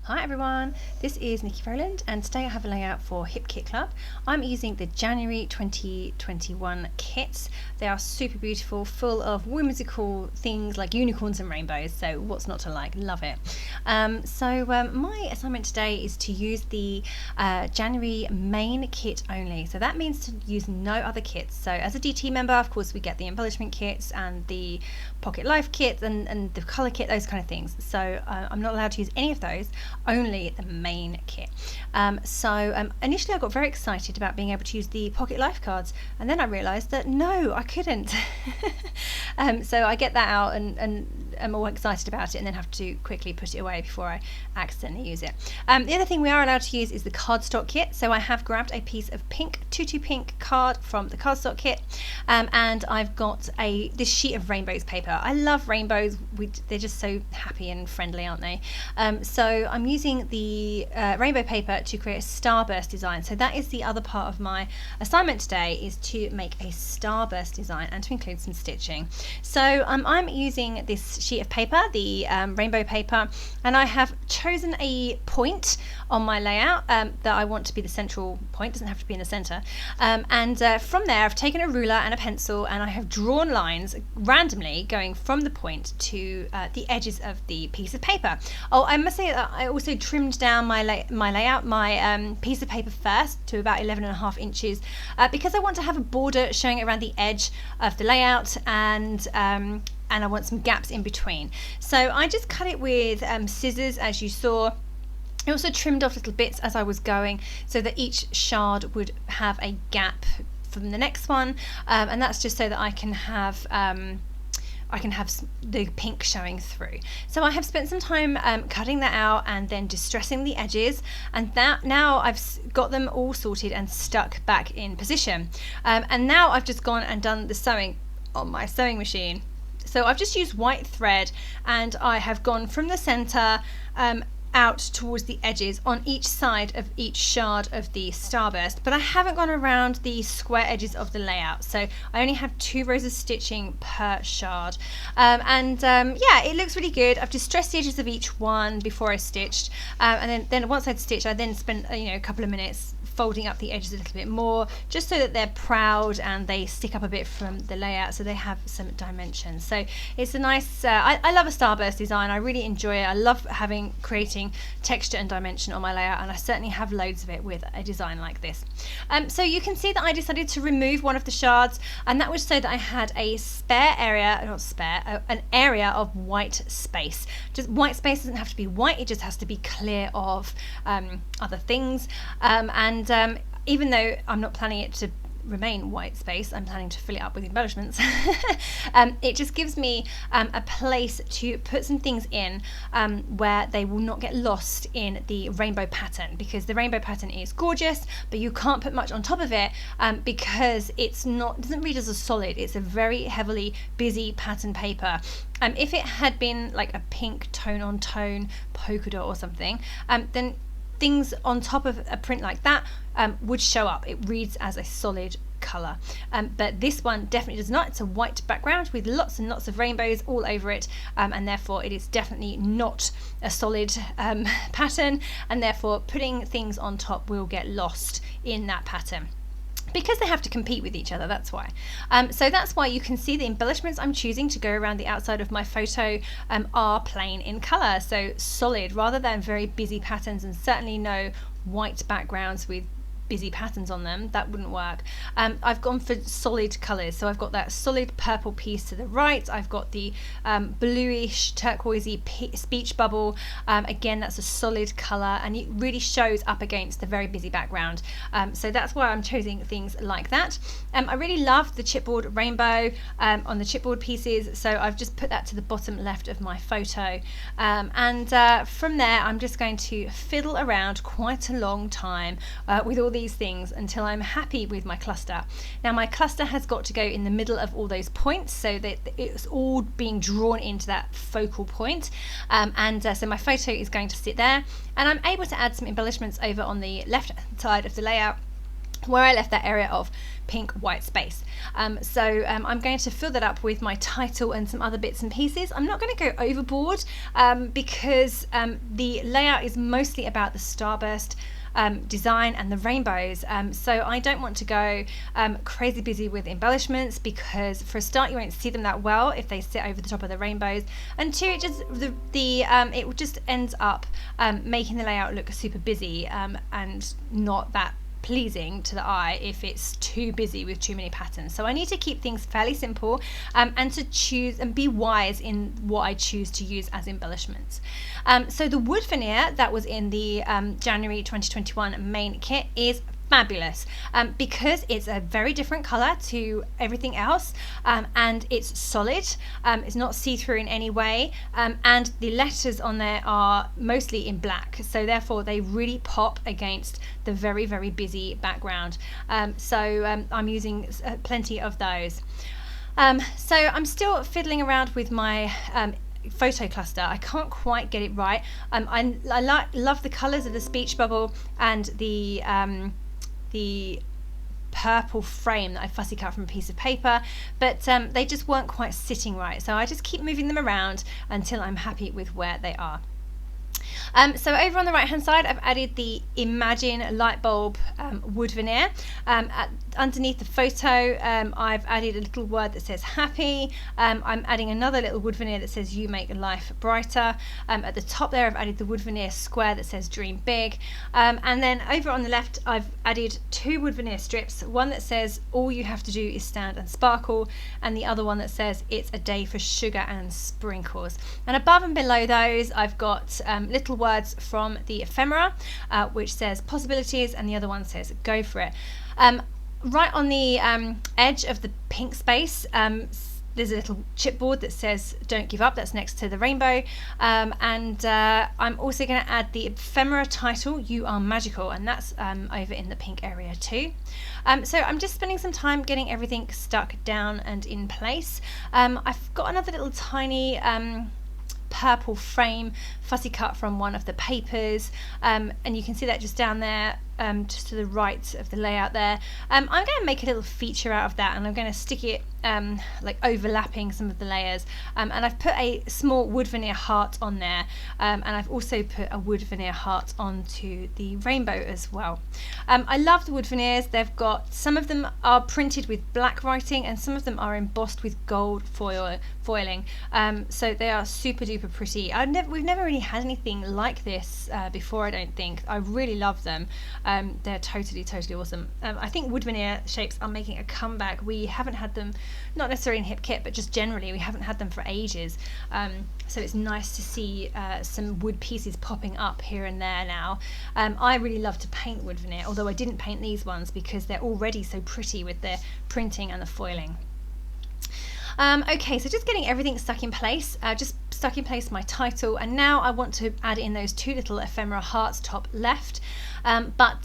Hi everyone, this is Niki Rowland and today I have a layout for Hip Kit Club. I'm using the January 2021 kits. They are super beautiful, full of whimsical things like unicorns and rainbows, so what's not to like? Love it. My assignment today is to use the January main kit only. So that means to use no other kits. So as a DT member, of course, we get the embellishment kits and the pocket life kits and the colour kit, those kind of things. So I'm not allowed to use any of those, only the main kit. Initially I got very excited about being able to use the pocket life cards, and then I realised that no, I couldn't. So I get that out and I'm all excited about it and then have to quickly put it away before I accidentally use it. The other thing we are allowed to use is the cardstock kit. So I have grabbed a piece of pink tutu pink card from the cardstock kit, and I've got this sheet of rainbows paper. I love rainbows. They're just so happy and friendly, aren't they? So I'm using the rainbow paper to create a starburst design. So that is the other part of my assignment today, is to make a starburst design and to include some stitching. So I'm using this sheet of paper, the rainbow paper, and I have chosen a point on my layout that I want to be the central point. Doesn't have to be in the center. From there I've taken a ruler and a pencil and I have drawn lines randomly going from the point to the edges of the piece of paper. Oh, I must say that I also trimmed down my layout, my piece of paper first to about 11.5 inches because I want to have a border showing around the edge of the layout, and I want some gaps in between. So I just cut it with scissors, as you saw. I also trimmed off little bits as I was going so that each shard would have a gap from the next one, and that's just so that I can have the pink showing through. So I have spent some time cutting that out and then distressing the edges, and that now I've got them all sorted and stuck back in position. And now I've just gone and done the sewing on my sewing machine. So I've just used white thread and I have gone from the center out towards the edges on each side of each shard of the starburst, but I haven't gone around the square edges of the layout, so I only have 2 rows of stitching per shard. Yeah, it looks really good. I've distressed the edges of each one before I stitched, and then once I'd stitched, I then spent a couple of minutes folding up the edges a little bit more, just so that they're proud and they stick up a bit from the layout, so they have some dimension. So it's a nice, I love a starburst design. I really enjoy it. I love creating texture and dimension on my layout, and I certainly have loads of it with a design like this. So you can see that I decided to remove one of the shards, and that was so that I had a spare area, not spare, an area of white space. Just white space doesn't have to be white, it just has to be clear of other things. Even though I'm not planning it to remain white space, I'm planning to fill it up with embellishments. It just gives me a place to put some things in where they will not get lost in the rainbow pattern, because the rainbow pattern is gorgeous, but you can't put much on top of it because it doesn't read as a solid. It's a very heavily busy pattern paper. If it had been like a pink tone on tone polka dot or something, then things on top of a print like that would show up. It reads as a solid colour, but this one definitely does not. It's a white background with lots and lots of rainbows all over it, and therefore it is definitely not a solid pattern, and therefore putting things on top will get lost in that pattern, because they have to compete with each other. That's why. So that's why you can see the embellishments I'm choosing to go around the outside of my photo are plain in colour, so solid, rather than very busy patterns, and certainly no white backgrounds with busy patterns on them. That wouldn't work. I've gone for solid colours, so I've got that solid purple piece to the right, I've got the bluish turquoisey speech bubble, again that's a solid colour, and it really shows up against the very busy background. So that's why I'm choosing things like that. I really love the chipboard rainbow on the chipboard pieces, so I've just put that to the bottom left of my photo, from there I'm just going to fiddle around quite a long time with all these things until I'm happy with my cluster. Now my cluster has got to go in the middle of all those points so that it's all being drawn into that focal point, so my photo is going to sit there, and I'm able to add some embellishments over on the left side of the layout where I left that area of pink white space. So I'm going to fill that up with my title and some other bits and pieces. I'm not going to go overboard because the layout is mostly about the Starburst design and the rainbows, so I don't want to go crazy busy with embellishments, because for a start you won't see them that well if they sit over the top of the rainbows, and two, it just it just ends up making the layout look super busy and not that pleasing to the eye if it's too busy with too many patterns. So I need to keep things fairly simple and to choose and be wise in what I choose to use as embellishments. So the wood veneer that was in the January 2021 main kit is fabulous because it's a very different color to everything else, and it's solid, it's not see-through in any way, and the letters on there are mostly in black, so therefore they really pop against the very, very busy background. So I'm using plenty of those. So I'm still fiddling around with my photo cluster. I can't quite get it right. I love the colors of the speech bubble and the purple frame that I fussy cut from a piece of paper, but they just weren't quite sitting right, so I just keep moving them around until I'm happy with where they are. So over on the right hand side I've added the Imagine light bulb wood veneer. Underneath the photo I've added a little word that says happy. I'm adding another little wood veneer that says you make life brighter. At the top there I've added the wood veneer square that says dream big, and then over on the left I've added two wood veneer strips, one that says all you have to do is stand and sparkle, and the other one that says it's a day for sugar and sprinkles. And above and below those I've got little words from the ephemera, which says possibilities, and the other one says go for it. Right on the edge of the pink space there's a little chipboard that says don't give up, that's next to the rainbow, and I'm also going to add the ephemera title you are magical, and that's over in the pink area too. So I'm just spending some time getting everything stuck down and in place. I've got another little tiny purple frame fussy cut from one of the papers, and you can see that just down there, just to the right of the layout there. I'm going to make a little feature out of that, and I'm going to stick it like overlapping some of the layers, and I've put a small wood veneer heart on there, and I've also put a wood veneer heart onto the rainbow as well. I love the wood veneers. They've got, some of them are printed with black writing and some of them are embossed with gold foiling, so they are super duper pretty. We've never really had anything like this before, I don't think. I really love them. They're totally awesome. I think wood veneer shapes are making a comeback. We haven't had them, not necessarily in Hip Kit, but just generally we haven't had them for ages, so it's nice to see some wood pieces popping up here and there now. I really love to paint wood veneer, although I didn't paint these ones because they're already so pretty with their printing and the foiling. Okay, so just getting everything stuck in place, just stuck in place my title, and now I want to add in those two little ephemera hearts top left, but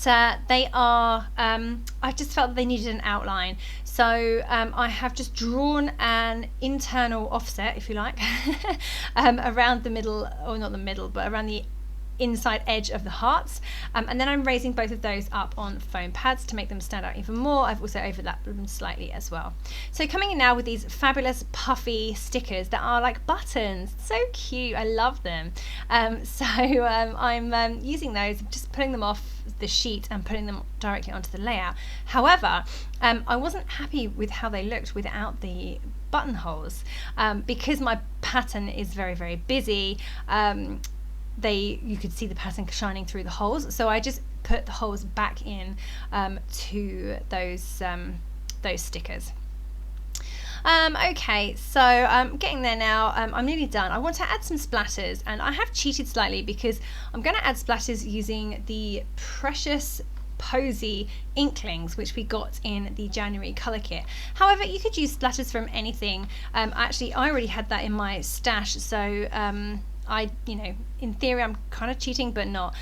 they are, I just felt that they needed an outline, so I have just drawn an internal offset, if you like, around the middle, or not the middle, but around the inside edge of the hearts, and then I'm raising both of those up on foam pads to make them stand out even more. I've also overlapped them slightly as well. So coming in now with these fabulous puffy stickers that are like buttons, so cute, I love them. I'm using those, just pulling them off the sheet and putting them directly onto the layout. However, I wasn't happy with how they looked without the buttonholes, because my pattern is very, very busy. You could see the pattern shining through the holes, so I just put the holes back in to those stickers. Okay, so I'm getting there now. I'm nearly done. I want to add some splatters, and I have cheated slightly because I'm going to add splatters using the precious Posy inklings which we got in the January colour kit. However, you could use splatters from anything. Actually, I already had that in my stash, so you know, in theory I'm kind of cheating, but not.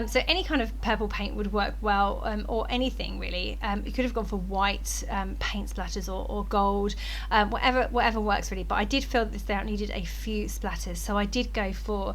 So any kind of purple paint would work well, or anything really. You could have gone for white paint splatters or gold, whatever works really. But I did feel that this layout needed a few splatters, so I did go for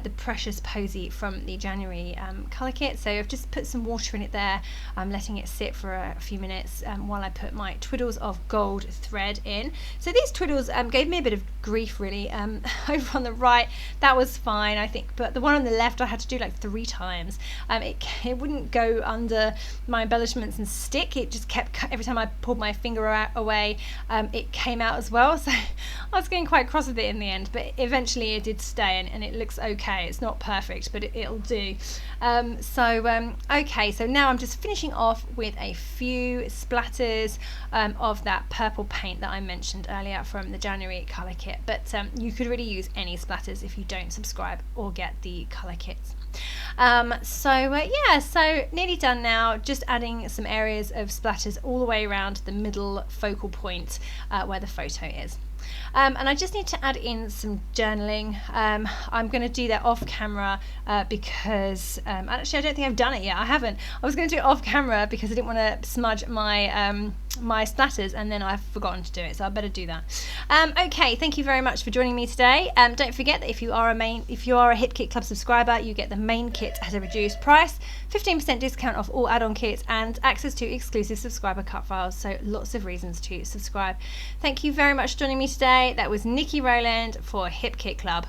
the Precious Posy from the January colour kit. So I've just put some water in it there. I'm letting it sit for a few minutes while I put my twiddles of gold thread in. So these twiddles gave me a bit of grief really. Over on the right, that was fine I think, but the one on the left I had to do like 3 times. It wouldn't go under my embellishments and stick. It just kept, every time I pulled my finger away, it came out as well. So I was getting quite cross with it in the end, but eventually it did stay, and it looks okay. It's not perfect, but it'll do. Okay, so now I'm just finishing off with a few splatters of that purple paint that I mentioned earlier from the January colour kit, but you could really use any splatters if you don't subscribe or get the colour kits. Yeah, so nearly done now, just adding some areas of splatters all the way around the middle focal point where the photo is. And I just need to add in some journaling. I'm going to do that off camera because actually I don't think I've done it yet. I haven't. I was going to do it off camera because I didn't want to smudge my my splatters, and then I've forgotten to do it, so I better do that. Okay, thank you very much for joining me today. Don't forget that if you are a Hip Kit Club subscriber, you get the main kit at a reduced price, 15% discount off all add-on kits, and access to exclusive subscriber cut files. So lots of reasons to subscribe. Thank you very much for joining me today. That was Niki Rowland for Hip Kit Club.